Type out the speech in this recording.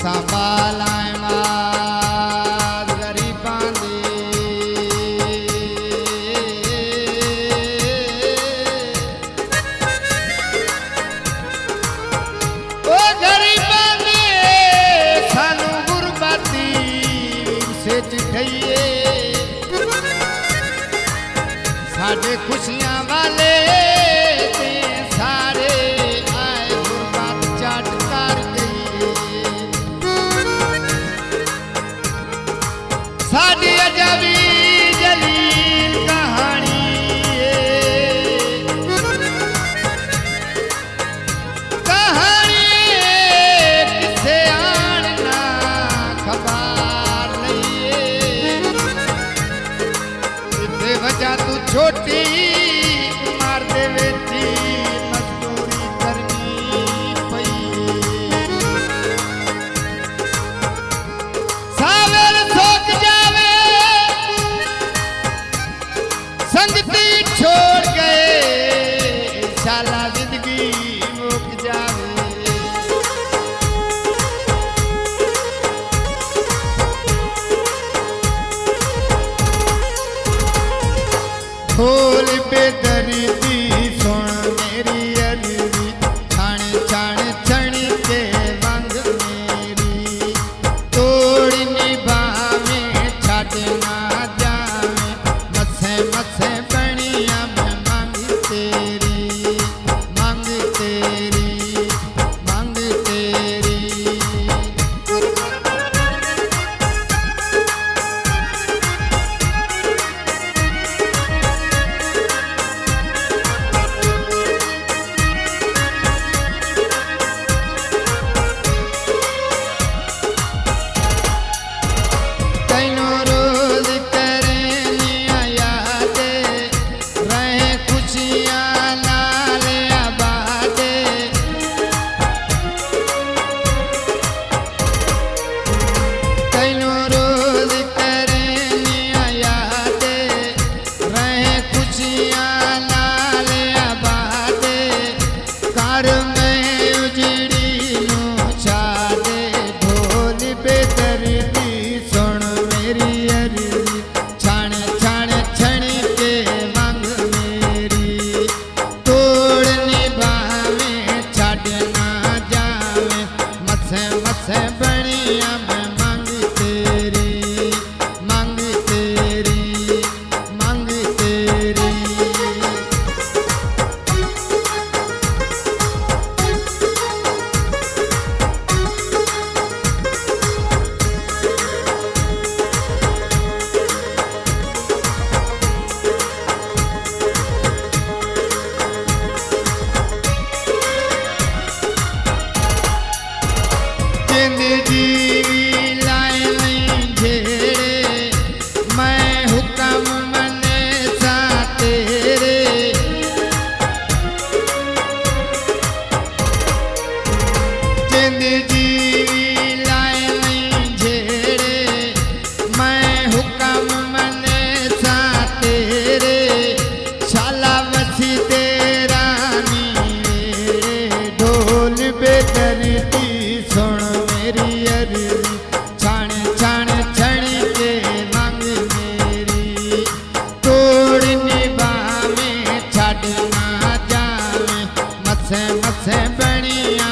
संभालाए मात गरीबां दी ओ गरीबां दे सानू गुरबती से चिठाइए साडे खुशियां वाले ते सारे आए गुरबत चट कर गई साडी अजबी जलील कहानी कहानी किसे आना खबर लईए वजह तू छोटी उमर दे विच मजदूरी करनी पई सावल सोक जावे संगती छोड़ गए शाला जिंदगी मुक जावे खोल बेदर्दी सुन मेरी अरजी छण छण छण के वंग मेरी तोड़ निभावे छड़ ना जावे मसे मसे बनिया मैं मंग तेरी मंग तेरी मंग तेरी मसे बनिया मैं मंग तेरी मंग तेरी मंग तेरी जीवी लाए नहीं झेड़े मैं हुक्म मने सा तेरे जिंद जीवी लाए नहीं झेड़े मैं हुक्म मने सा तेरे शाला वसी तेरा नी ढोल बेदर्दी सुन मेरी अरजी छण छण छण के मंग मेरी तोड़ निभावे छड़ ना जावे मसे मसे बनिया